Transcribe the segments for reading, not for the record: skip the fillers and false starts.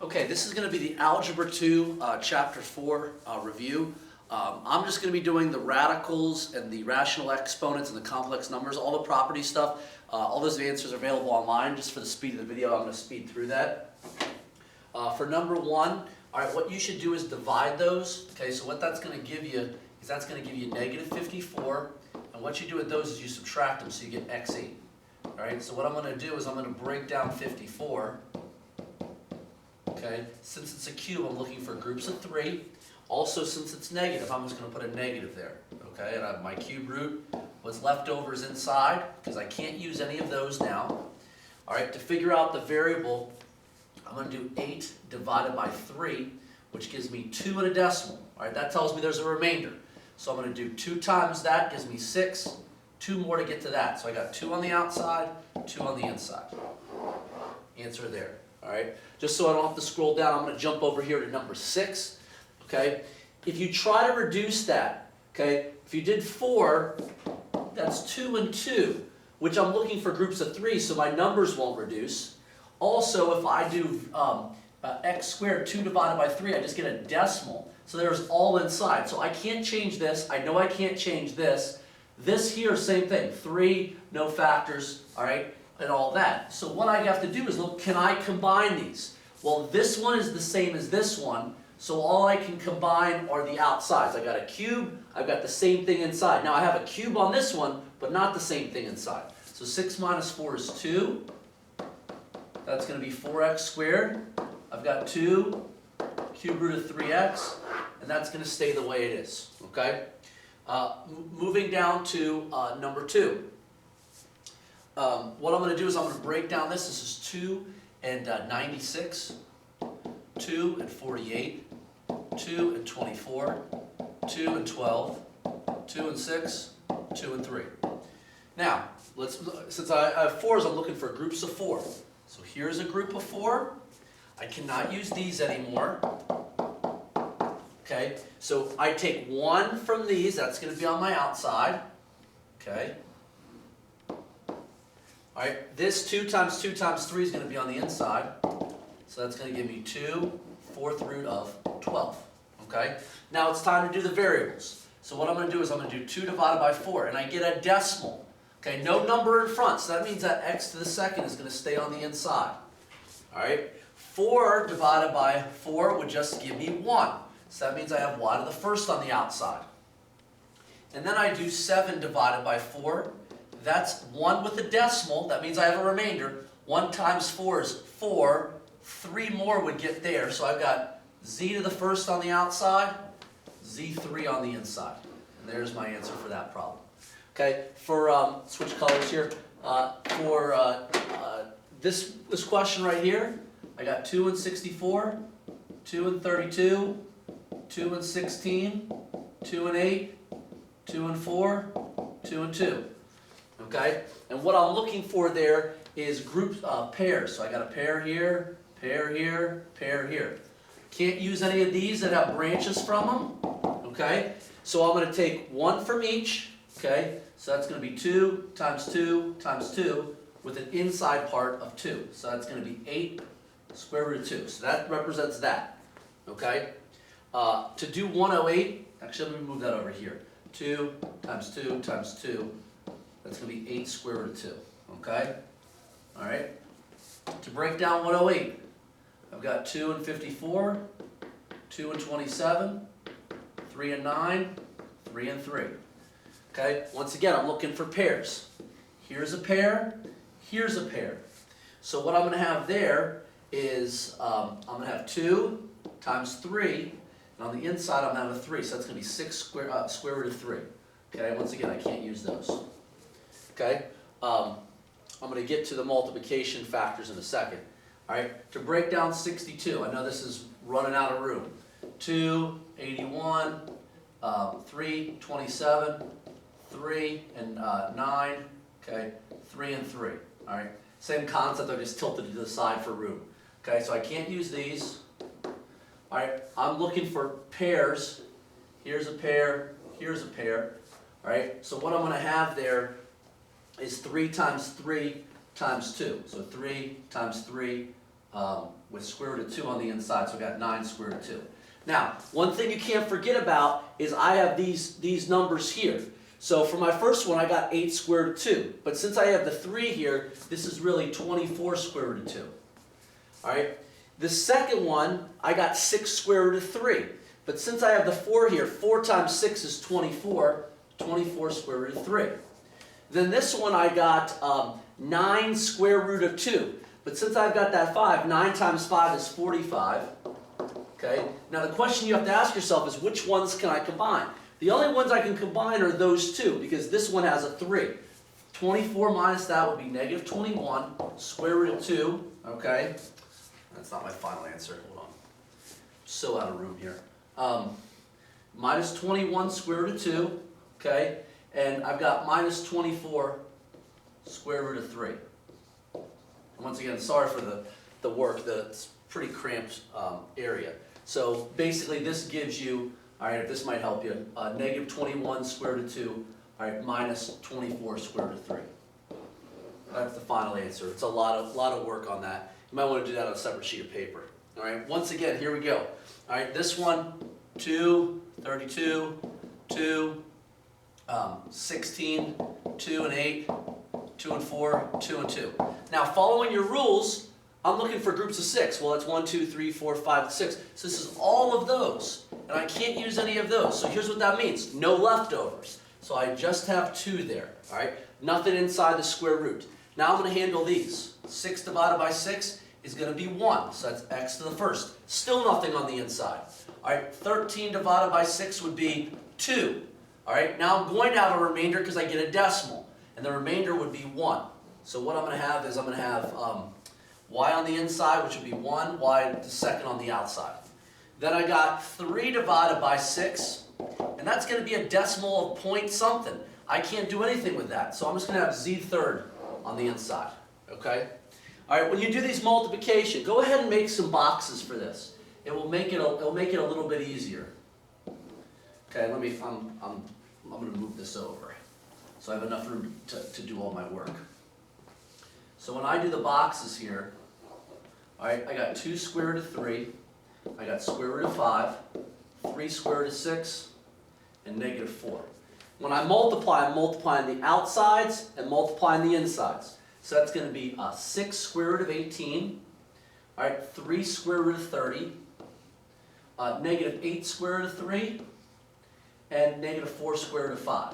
Okay, this is going to be the Algebra 2, Chapter 4 review. I'm just going to be doing the radicals and the rational exponents and the complex numbers, all the property stuff. All those answers are available online. Just for the speed of the video, I'm going to speed through that. For number 1, all right, what you should do is divide those. Okay, so what that's going to give you is that's going to give you negative 54. And what you do with those is you subtract them, so you get x8. All right, so what I'm going to do is I'm going to break down 54. Okay, since it's a cube, I'm looking for groups of 3. Also, since it's negative, I'm just going to put a negative there. Okay, and I have my cube root. What's left over is inside, because I can't use any of those now. All right, to figure out the variable, I'm going to do 8 divided by 3, which gives me 2 and a decimal. All right, that tells me there's a remainder. So I'm going to do 2 times that, gives me 6. 2 more to get to that. So I got 2 on the outside, 2 on the inside. Answer there. All right, just so I don't have to scroll down, I'm going to jump over here to number 6. Okay, if you try to reduce that, okay, if you did 4, that's 2 and 2, which I'm looking for groups of 3, so my numbers won't reduce. Also, if I do x squared, 2 divided by 3, I just get a decimal. So there's all inside. So I can't change this. I know I can't change this. This here, same thing. 3, no factors, all right, and all that. So what I have to do is look, can I combine these? Well, this one is the same as this one, so all I can combine are the outsides. I got a cube, I've got the same thing inside. Now I have a cube on this one, but not the same thing inside. So 6 minus 4 is 2. That's going to be 4x squared. I've got 2 cube root of 3x, and that's going to stay the way it is. Okay? Moving down to number 2. What I'm going to do is I'm going to break down this. This is 2 and 96, 2 and 48, 2 and 24, 2 and 12, 2 and 6, 2 and 3. Now, since I have 4s, I'm looking for groups of 4. So here's a group of 4. I cannot use these anymore. Okay, so I take 1 from these, that's going to be on my outside. Okay. All right, this 2 times 2 times 3 is going to be on the inside. So that's going to give me 2 4th root of 12. Okay, now it's time to do the variables. So what I'm going to do is I'm going to do 2 divided by 4, and I get a decimal. Okay, no number in front, so that means that x to the second is going to stay on the inside. All right, 4 divided by 4 would just give me 1. So that means I have y to the first on the outside. And then I do 7 divided by 4. That's 1 with a decimal. That means I have a remainder. 1 times 4 is 4. 3 more would get there. So I've got z to the first on the outside, z3 on the inside. And there's my answer for that problem. Okay, for switch colors here. For this question right here, I got 2 and 64, 2 and 32, 2 and 16, 2 and 8, 2 and 4, 2 and 2. Okay, and what I'm looking for there is group pairs. So I got a pair here, pair here, pair here. Can't use any of these that have branches from them. Okay, so I'm going to take 1 from each. Okay, so that's going to be 2 times 2 times 2 with an inside part of 2. So that's going to be 8 square root of 2. So that represents that. Okay, to do 108, actually let me move that over here. 2 times 2 times 2. That's going to be 8 square root of 2. Okay? All right? To break down 108, I've got 2 and 54, 2 and 27, 3 and 9, 3 and 3. Okay? Once again, I'm looking for pairs. Here's a pair, here's a pair. So what I'm going to have there is I'm going to have 2 times 3, and on the inside I'm going to have a 3. So that's going to be 6 square root of 3. Okay? Once again, I can't use those. Okay, I'm going to get to the multiplication factors in a second. All right, to break down 62, I know this is running out of room. 2, 81, 3, 27, 3 and 9, okay, 3 and 3. All right, same concept, I just tilted to the side for room. Okay, so I can't use these. All right, I'm looking for pairs. Here's a pair, here's a pair. All right, so what I'm going to have there is 3 times 3 times 2. So 3 times 3 with square root of 2 on the inside, so I got 9 square root of 2. Now, one thing you can't forget about is I have these numbers here. So for my first one, I got 8 square root of 2. But since I have the 3 here, this is really 24 square root of 2. All right? The second one, I got 6 square root of 3. But since I have the 4 here, 4 times 6 is 24, 24 square root of 3. Then this one, I got 9 square root of 2. But since I've got that 5, 9 times 5 is 45. Okay? Now the question you have to ask yourself is, which ones can I combine? The only ones I can combine are those two, because this one has a 3. 24 minus that would be negative 21, square root of 2. Okay? That's not my final answer. Hold on. So out of room here. Minus 21 square root of 2. Okay? And I've got minus 24 square root of 3. And once again, sorry for the work. It's pretty cramped area. So basically this gives you, all right, this might help you, negative 21 square root of 2, all right, minus 24 square root of 3. That's the final answer. It's a lot of work on that. You might want to do that on a separate sheet of paper. All right, once again, here we go. All right, this one, 2, 32, 2, 16, 2 and 8, 2 and 4, 2 and 2. Now, following your rules, I'm looking for groups of 6. Well, that's 1, 2, 3, 4, 5, 6. So this is all of those. And I can't use any of those. So here's what that means. No leftovers. So I just have 2 there. All right? Nothing inside the square root. Now I'm going to handle these. 6 divided by 6 is going to be 1. So that's x to the first. Still nothing on the inside. All right? 13 divided by 6 would be 2. All right? Now I'm going to have a remainder because I get a decimal. And the remainder would be 1. So what I'm going to have is I'm going to have y on the inside, which would be 1, y the second on the outside. Then I got 3 divided by 6, and that's going to be a decimal of point something. I can't do anything with that, so I'm just going to have z third on the inside. Okay? All right, when you do these multiplication, go ahead and make some boxes for this. It'll make it a little bit easier. Okay, I'm going to move this over so I have enough room to do all my work. So when I do the boxes here, all right, I got 2 square root of 3, I got square root of 5, 3 square root of 6, and negative 4. When I multiply, I'm multiplying the outsides and multiplying the insides. So that's going to be 6 square root of 18, all right, 3 square root of 30, negative 8 square root of 3, and negative 4 square root of 5.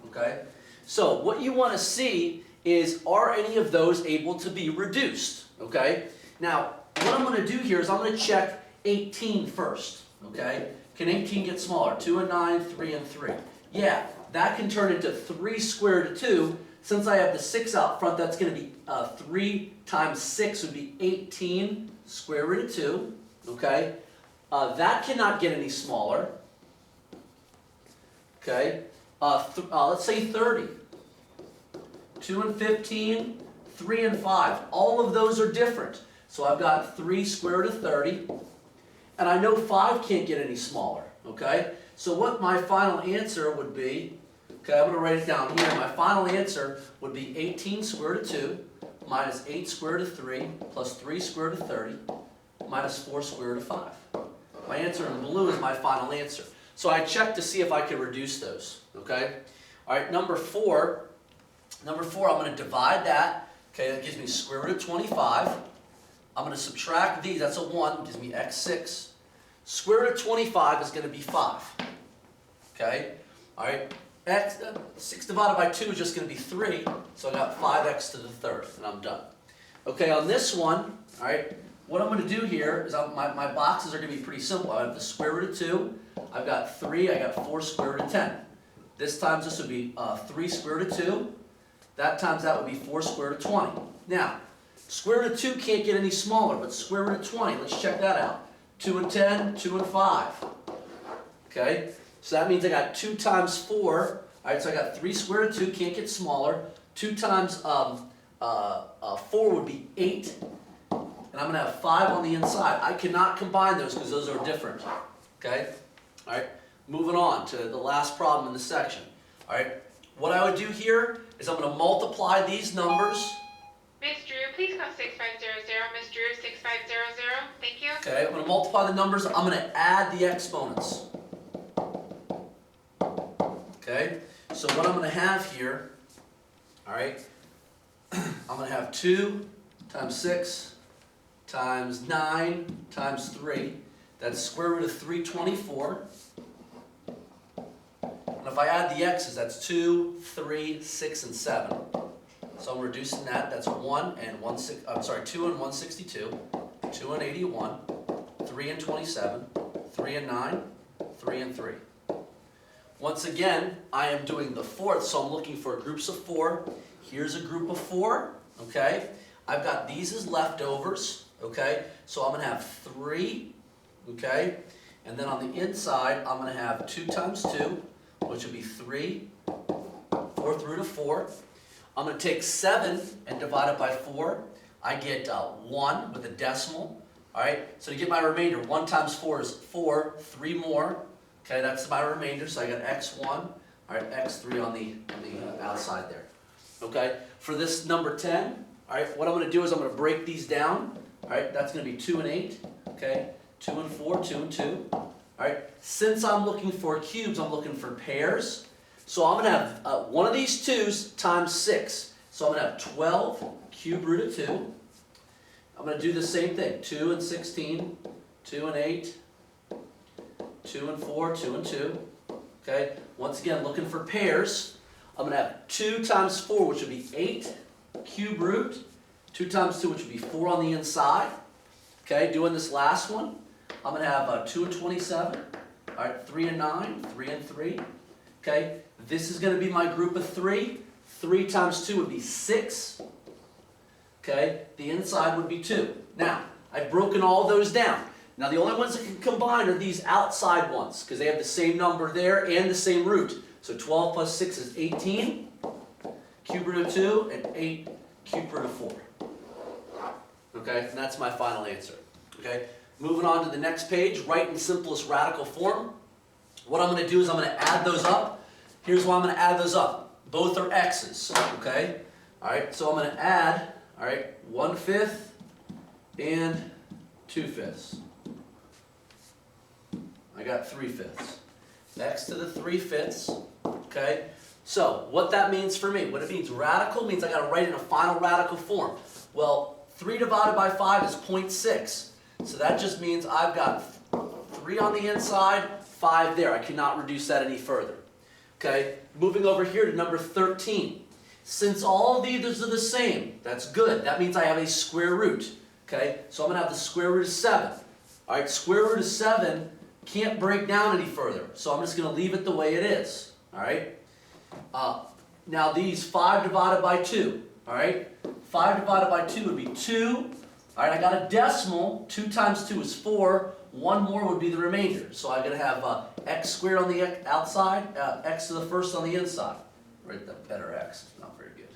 Okay? So what you want to see is, are any of those able to be reduced? Okay? Now, what I'm going to do here is I'm going to check 18 first. Okay? Can 18 get smaller? 2 and 9, 3 and 3. Yeah, that can turn into 3 square root of 2. Since I have the 6 out front, that's going to be 3 times 6 would be 18 square root of 2. Okay? That cannot get any smaller. Okay? Let's say 30. 2 and 15, 3 and 5. All of those are different. So I've got 3 square root of 30. And I know 5 can't get any smaller. Okay? So what my final answer would be, okay, I'm going to write it down here. My final answer would be 18 square root of 2 minus 8 square root of 3 plus 3 square root of 30 minus 4 square root of 5. My answer in blue is my final answer. So I checked to see if I could reduce those. Okay? All right, number 4, I'm going to divide that. Okay, that gives me square root of 25. I'm going to subtract these. That's a 1. Gives me x6. Square root of 25 is going to be 5. Okay? All right. 6 divided by 2 is just going to be 3. So I got 5x to the third, and I'm done. Okay, on this one, all right, what I'm going to do here is my boxes are going to be pretty simple. I have the square root of 2. I've got 3. I got 4 square root of 10. This times this would be 3 square root of 2. That times that would be 4 square root of 20. Now, square root of 2 can't get any smaller, but square root of 20, let's check that out. 2 and 10, 2 and 5. Okay, so that means I got 2 times 4. All right, so I got 3 square root of 2, can't get smaller. 2 times 4 would be 8. And I'm going to have 5 on the inside. I cannot combine those because those are different. Okay, all right, moving on to the last problem in this section. All right, what I would do here is I'm going to multiply these numbers. Miss Drew, please come 6500, Ms. Drew, 6500. Thank you. Okay, I'm going to multiply the numbers. I'm going to add the exponents. Okay, so what I'm going to have here, all right, I'm going to have 2 times 6 times 9 times 3. That's square root of 324. And if I add the x's, that's 2, 3, 6, and 7. So I'm reducing that. That's 1 and 2 and 162, 2 and 81, 3 and 27, 3 and 9, 3 and 3. Once again, I am doing the fourth, so I'm looking for groups of 4. Here's a group of 4, okay? I've got these as leftovers, okay? So I'm going to have 3, okay? And then on the inside, I'm going to have 2 times 2, which would be 3, 4th root of 4. I'm going to take 7 and divide it by 4. I get 1 with a decimal. All right, so to get my remainder, 1 times 4 is 4, 3 more. Okay, that's my remainder, so I got x1, all right, x3 on the outside there. Okay, for this number 10, all right, what I'm going to do is I'm going to break these down. All right, that's going to be 2 and 8, okay, 2 and 4, 2 and 2. All right, since I'm looking for cubes, I'm looking for pairs. So I'm going to have one of these 2's times 6. So I'm going to have 12 cube root of 2. I'm going to do the same thing, 2 and 16, 2 and 8, 2 and 4, 2 and 2. Okay, once again, looking for pairs. I'm going to have 2 times 4, which would be 8 cube root. 2 times 2, which would be 4 on the inside. Okay, doing this last one, I'm going to have 2 and 27. All right, 3 and 9, 3 and 3. Okay, this is going to be my group of 3. 3 times 2 would be 6. Okay, the inside would be 2. Now, I've broken all those down. Now, the only ones that can combine are these outside ones, because they have the same number there and the same root. So 12 plus 6 is 18, cube root of 2, and 8 cube root of 4. Okay, and that's my final answer. Okay, moving on to the next page, write in simplest radical form. What I'm going to do is I'm going to add those up. Here's why I'm going to add those up. Both are x's, okay? All right, so I'm going to add, all right, 1/5 and 2/5. I got 3/5. X to the 3/5, okay? So what that means for me, what it means, radical means I got to write in a final radical form. Well, 3 divided by 5 is 0.6. So that just means I've got 3 on the inside, 5 there. I cannot reduce that any further. Okay, moving over here to number 13. Since all of these are the same, that's good. That means I have a square root. Okay, so I'm going to have the square root of 7. All right, square root of 7 can't break down any further. So I'm just going to leave it the way it is. All right. Now these 5 divided by 2. All right, 5 divided by 2 would be 2. All right, I got a decimal. 2 times 2 is 4. 1 more would be the remainder. So I'm going to have x squared on the outside, x to the first on the inside. Write that better x. It's not very good.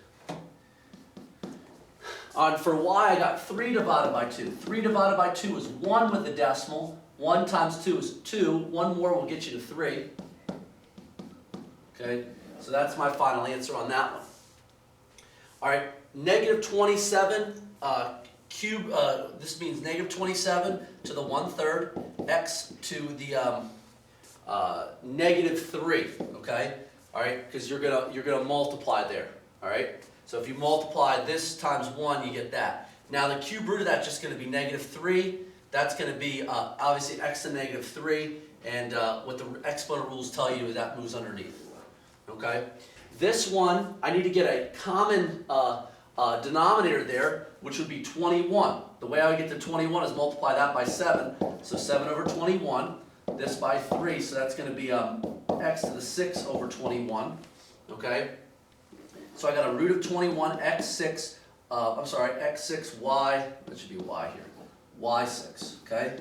For y, I got 3 divided by 2. 3 divided by 2 is 1 with the decimal. 1 times 2 is 2. 1 more will get you to 3. Okay, so that's my final answer on that one. All right, negative 27 cube, this means negative 27 to the 1/3, x to the negative 3, okay? All right, because you're gonna multiply there, all right? So if you multiply this times 1, you get that. Now the cube root of that's just going to be negative 3. That's going to be obviously x to negative 3, and what the exponent rules tell you is that moves underneath, okay? This one, I need to get a common denominator there, which would be 21. The way I would get to 21 is multiply that by 7. So 7 over 21, this by 3, so that's going to be x to the 6 over 21. Okay? So I got a root of 21, x6, x6y, that should be y here, y6. Okay?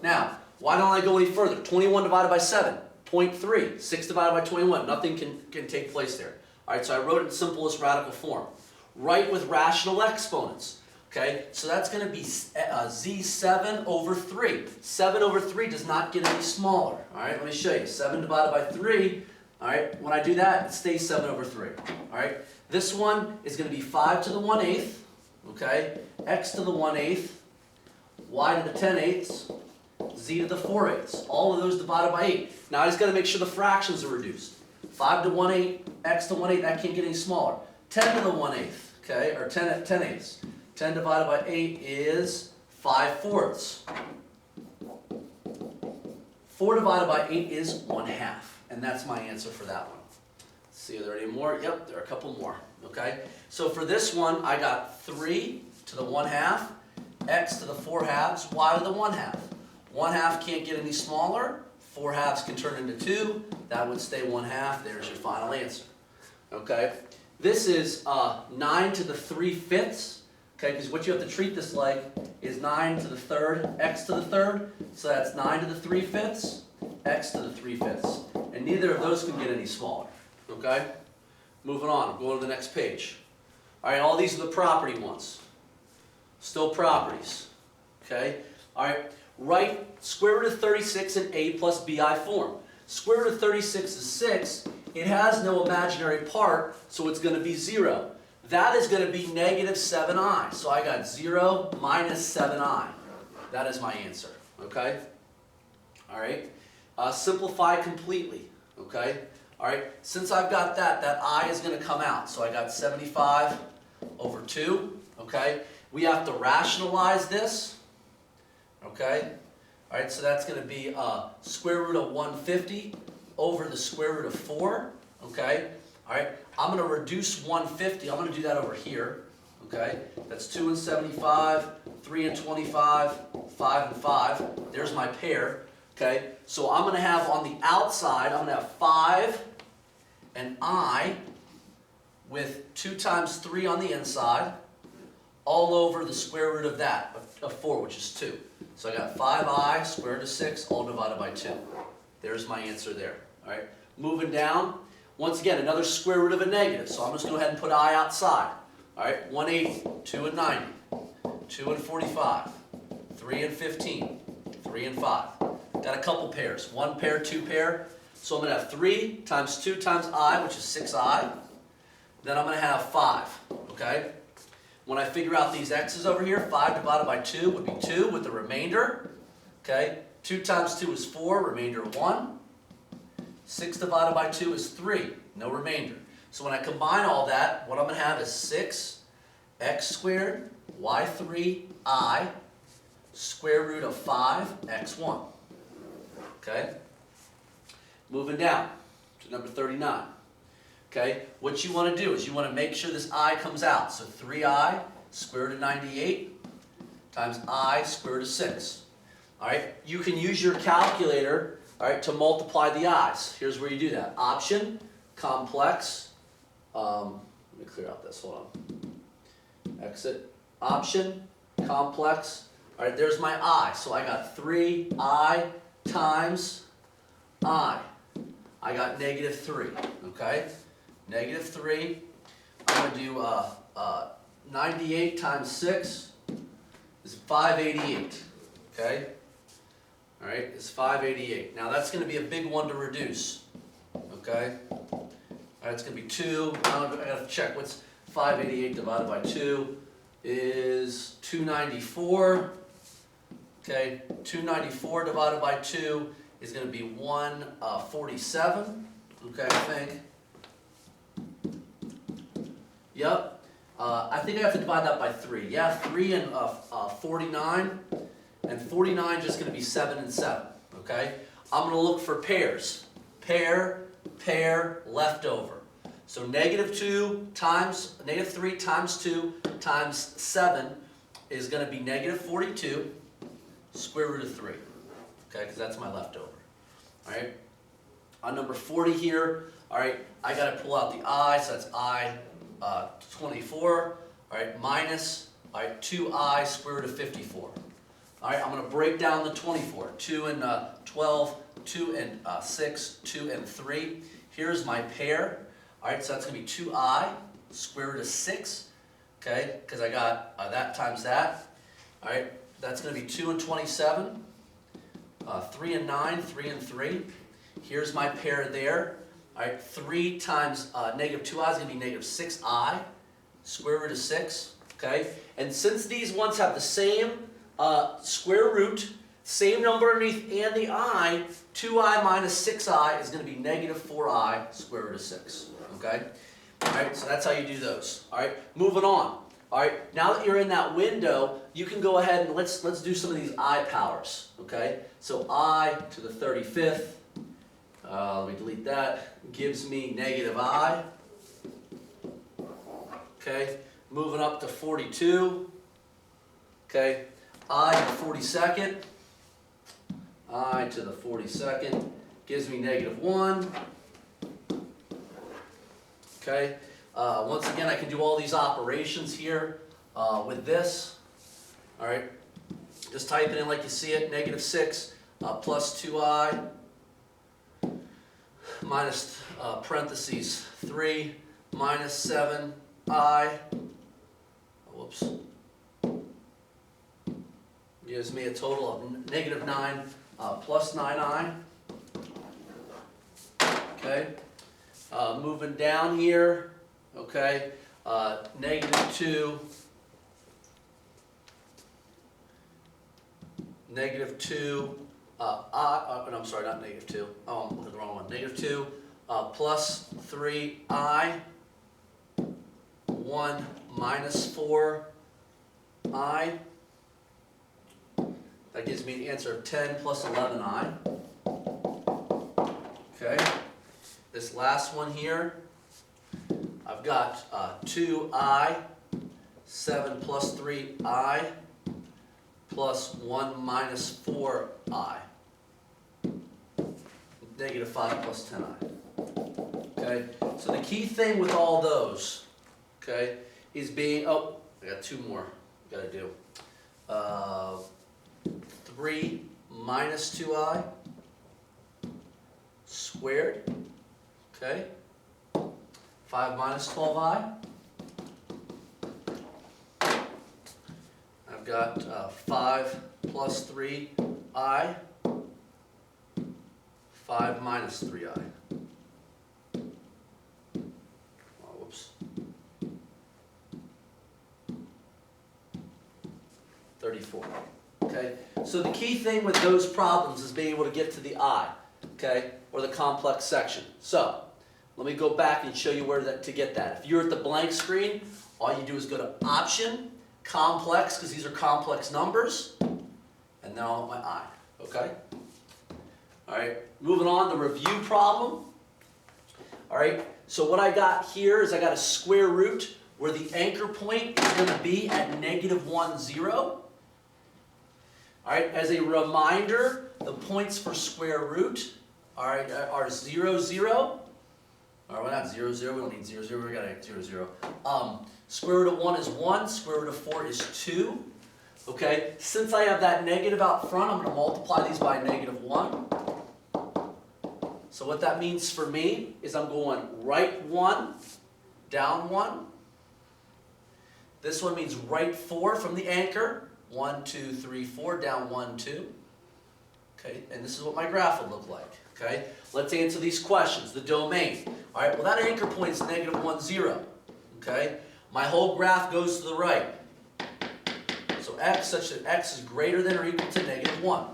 Now, why don't I go any further? 21 divided by 7, 0.3. 6 divided by 21, nothing can take place there. All right, so I wrote it in simplest radical form. Write with rational exponents. Okay, so that's going to be z7 over 3. 7 over 3 does not get any smaller. All right, let me show you. 7 divided by 3. All right, when I do that, it stays 7 over 3. All right, this one is going to be 5 to the 1/8. Okay, x to the 1/8, y to the 10/8, z to the 4/8. All of those divided by 8. Now I just got to make sure the fractions are reduced. 5 to 1/8, x to 1/8, that can't get any smaller. 10 to the 1/8, okay, or 10/8. 10 divided by 8 is 5/4. 4 divided by 8 is 1/2. And that's my answer for that one. Let's see, are there any more? Yep, there are a couple more. Okay, so for this one, I got 3 to the 1/2, x to the 4/2, y to the 1/2. 1/2 can't get any smaller. 4/2 can turn into 2. That would stay 1/2. There's your final answer. Okay, this is 9 to the 3/5. Okay, because what you have to treat this like is 9 to the 3rd, x to the 3rd. So that's 9 to the 3/5, x to the 3/5. And neither of those can get any smaller. Okay, moving on, going to the next page. All right, all these are the property ones. Still properties. Okay, all right, write square root of 36 in a plus bi form. Square root of 36 is 6. It has no imaginary part, so it's going to be 0. That is going to be negative 7i. So I got 0 minus 7i. That is my answer. Okay? All right? Simplify completely. Okay? All right? Since I've got that, that I is going to come out. So I got 75 over 2. Okay? We have to rationalize this. Okay? All right, so that's going to be square root of 150 over the square root of 4. Okay? All right, I'm going to reduce 150. I'm going to do that over here. Okay? That's 2 and 75, 3 and 25, 5 and 5. There's my pair. Okay? So I'm going to have on the outside, I'm going to have 5 and I with 2 times 3 on the inside all over the square root of that, of 4, which is 2. So I got 5i square root of 6 all divided by 2. There's my answer there. All right? Moving down. Once again, another square root of a negative, so I'm just going to go ahead and put I outside. All right, 180, 2 and 90, 2 and 45, 3 and 15, 3 and 5. Got a couple pairs, 1 pair, 2 pair. So I'm going to have 3 times 2 times I, which is 6i. Then I'm going to have 5, okay? When I figure out these x's over here, 5 divided by 2 would be 2 with the remainder, okay? 2 times 2 is 4, remainder 1. 6 divided by 2 is 3, no remainder. So when I combine all that, what I'm going to have is 6x squared y3i square root of 5x1. Okay? Moving down to number 39. Okay? What you want to do is you want to make sure this I comes out. So 3i square root of 98 times I square root of 6. All right? You can use your calculator, all right, to multiply the i's. Here's where you do that. Option, complex. Let me clear out this. Hold on. Exit. Option, complex. All right, there's my I. So I got 3i times I. I got negative 3. Okay? Negative 3. I'm going to do 98 times 6 is 588. Okay? All right, it's 588. Now that's going to be a big one to reduce. Okay? All right, it's going to be 2. I got to check what's 588 divided by 2 is 294. Okay, 294 divided by 2 is going to be 147. Okay, I think. Yep. I think I have to divide that by 3. Yeah, 3 and 49. And 49 is just going to be 7 and 7, okay? I'm going to look for pairs. Pair, pair, leftover. So negative 3 times 2 times 7 is going to be negative 42 square root of 3, okay? Because that's my leftover, all right? On number 40 here, all right, I got to pull out the I, so that's I 24, all right, minus, all right, 2I square root of 54. All right, I'm going to break down the 24. 2 and 12, 2 and 6, 2 and 3. Here's my pair. All right, so that's going to be 2i square root of 6. Okay, because I got that times that. All right, that's going to be 2 and 27. 3 and 9, 3 and 3. Here's my pair there. All right, 3 times negative 2i is going to be negative 6i square root of 6. okay? And since these ones have the same square root, same number underneath and the I, 2I minus 6I is going to be negative 4I square root of 6, okay? All right, so that's how you do those. All right, moving on. All right, now that you're in that window, you can go ahead and let's do some of these I powers, okay? So I to the 35th, let me delete that, gives me negative I. Okay, moving up to 42, okay, I to the 42nd, I to the 42nd gives me negative 1. Okay, once again I can do all these operations here with this. All right, just type it in like you see it, negative 6 plus 2I minus parentheses 3 minus 7I, whoops, gives me a total of negative 9 plus 9I. Okay, moving down here, okay, negative 2, I'm sorry, not negative 2, oh, I'm looking at the wrong one, negative 2 plus 3I, 1 minus 4I, that gives me an answer of 10 plus 11I. Okay, this last one here, I've got 2I, 7 plus 3I, plus 1 minus 4I, negative 5 plus 10I. Okay, so the key thing with all those, okay, is being, oh, I got 2 more I gotta do. 3 minus 2I squared, okay, 5 minus 12I. I've got 5 plus 3I, 5 minus 3I. Oh, whoops. 34. Okay, so the key thing with those problems is being able to get to the I, okay, or the complex section. So, let me go back and show you where to get that. If you're at the blank screen, all you do is go to Option, Complex, because these are complex numbers, and then I'll have my I, okay? All right, moving on, the review problem. All right, so what I got here is I got a square root where the anchor point is going to be at negative 1, 0. All right, as a reminder, the points for square root, all right, are 0, 0. All right, we're not 0, 0, we don't need 0, 0, we got 0, 0. Square root of 1 is 1, square root of 4 is 2. Okay, since I have that negative out front, I'm going to multiply these by negative 1. So what that means for me is I'm going right 1, down 1. This one means right 4 from the anchor. 1, 2, 3, 4, down 1, 2. Okay, and this is what my graph would look like. Okay, let's answer these questions. The domain. All right, well that anchor point is negative 1, 0. Okay, my whole graph goes to the right. So x such that x is greater than or equal to negative 1.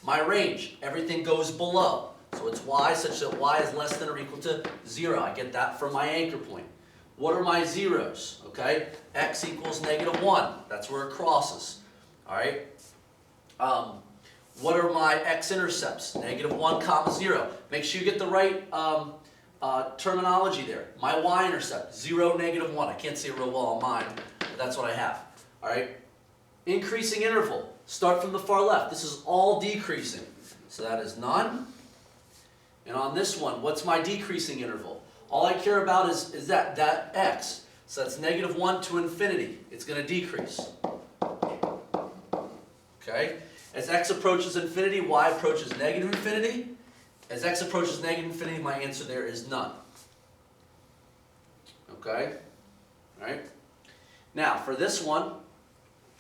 My range, everything goes below. So it's y such that y is less than or equal to 0. I get that from my anchor point. What are my zeros? Okay, x equals negative 1. That's where it crosses. All right. What are my x-intercepts? Negative 1 comma 0. Make sure you get the right terminology there. My y-intercept, 0, negative 1. I can't see it real well on mine, but that's what I have. All right. Increasing interval. Start from the far left. This is all decreasing. So that is none. And on this one, what's my decreasing interval? All I care about is that x. So that's negative 1 to infinity. It's going to decrease. Okay? As x approaches infinity, y approaches negative infinity. As x approaches negative infinity, my answer there is none. Okay? All right? Now, for this one, all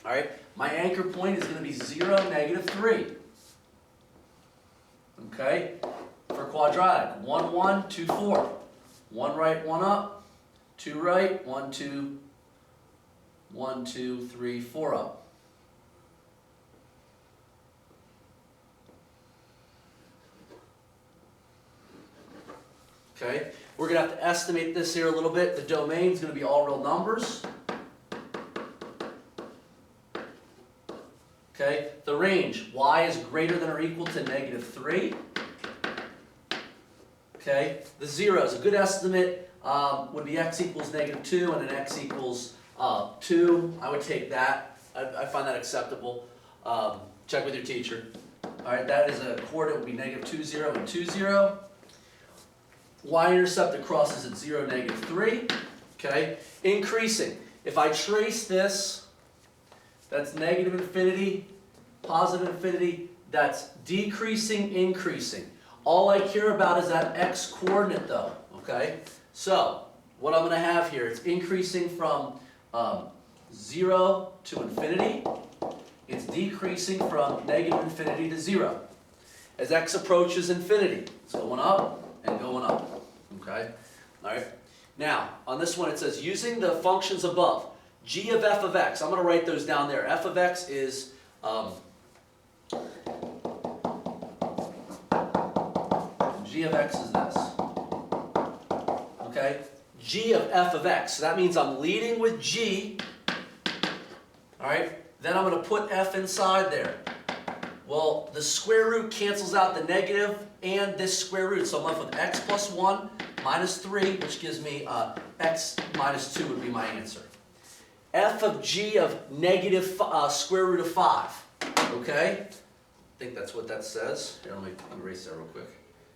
right, my anchor point is going to be 0, negative 3. Okay? For quadratic, 1, 1, 2, 4. 1 right, 1 up. 2 right, 1, 2 1, 2, 3, 4 up. Okay, we're going to have to estimate this here a little bit. The domain is going to be all real numbers. Okay, the range, y is greater than or equal to -3. Okay, the zeros, a good estimate would be x equals -2 and an x equals 2. I would take that. I find that acceptable. Check with your teacher. All right, that is a coordinate would be -2, 0, and 2, 0. Y-intercept that crosses at 0, -3. Okay, increasing. If I trace this, that's negative infinity, positive infinity, that's decreasing, increasing. All I care about is that x coordinate though, okay? So, what I'm going to have here, it's increasing from 0 to infinity. It's decreasing from negative infinity to 0. As x approaches infinity, it's going up and going up, okay? All right. Now, on this one it says, using the functions above, g of f of x, I'm going to write those down there. F of x is g of x is this. Okay? G of f of x. So that means I'm leading with g. Alright? Then I'm going to put f inside there. Well, the square root cancels out the negative and this square root. So I'm left with x plus 1 minus 3, which gives me x minus 2 would be my answer. F of g of negative square root of 5. Okay? I think that's what that says. Here, let me erase that real quick.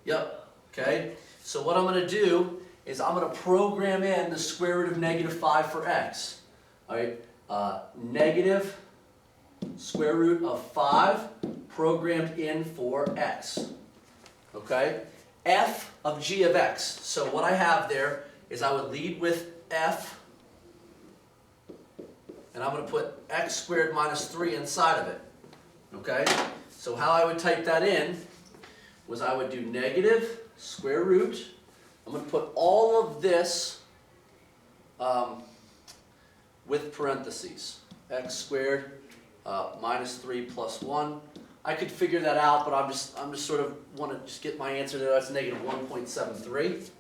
Yep. Okay? So what I'm going to do is I'm going to program in the square root of -5 for x. Alright? Negative square root of 5 programmed in for x. Okay? F of g of x. So what I have there is I would lead with f, and I'm going to put x squared minus 3 inside of it. Okay? So how I would type that in was I would do negative square root. I'm going to put all of this with parentheses. X squared minus 3 plus 1. I could figure that out, but I'm just sort of want to just get my answer there. That's negative 1.73.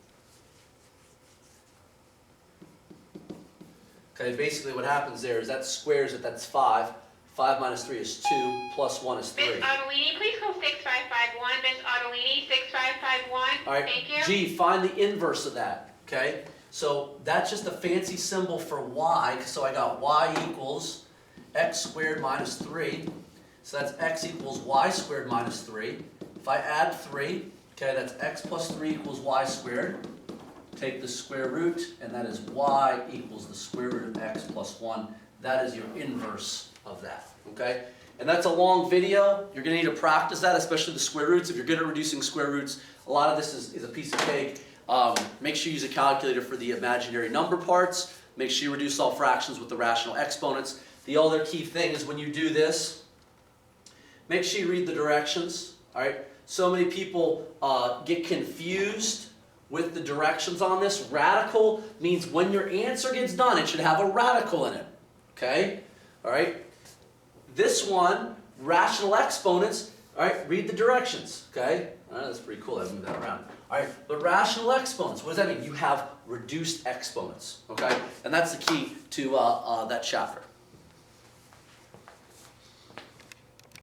Okay, basically what happens there is that squares it, that's 5. 5 minus 3 is 2, plus 1 is 3. Miss Ottolini, please call 6551. Miss Ottolini, 6551. All right, Thank you. G, find the inverse of that, okay? So that's just a fancy symbol for y, so I got y equals x squared minus 3. So that's x equals y squared minus 3. If I add 3, okay, that's x plus 3 equals y squared. Take the square root, and that is y equals the square root of x plus 1. That is your inverse of that, okay? And that's a long video. You're going to need to practice that, especially the square roots. If you're good at reducing square roots, a lot of this is a piece of cake. Make sure you use a calculator for the imaginary number parts. Make sure you reduce all fractions with the rational exponents. The other key thing is when you do this, make sure you read the directions, all right? So many people get confused with the directions on this. Radical means when your answer gets done, it should have a radical in it, okay? All right? This one, rational exponents, all right, read the directions, okay? All right, that's pretty cool, I moved that around. All right, but rational exponents, what does that mean? You have reduced exponents, okay? And that's the key to that chapter.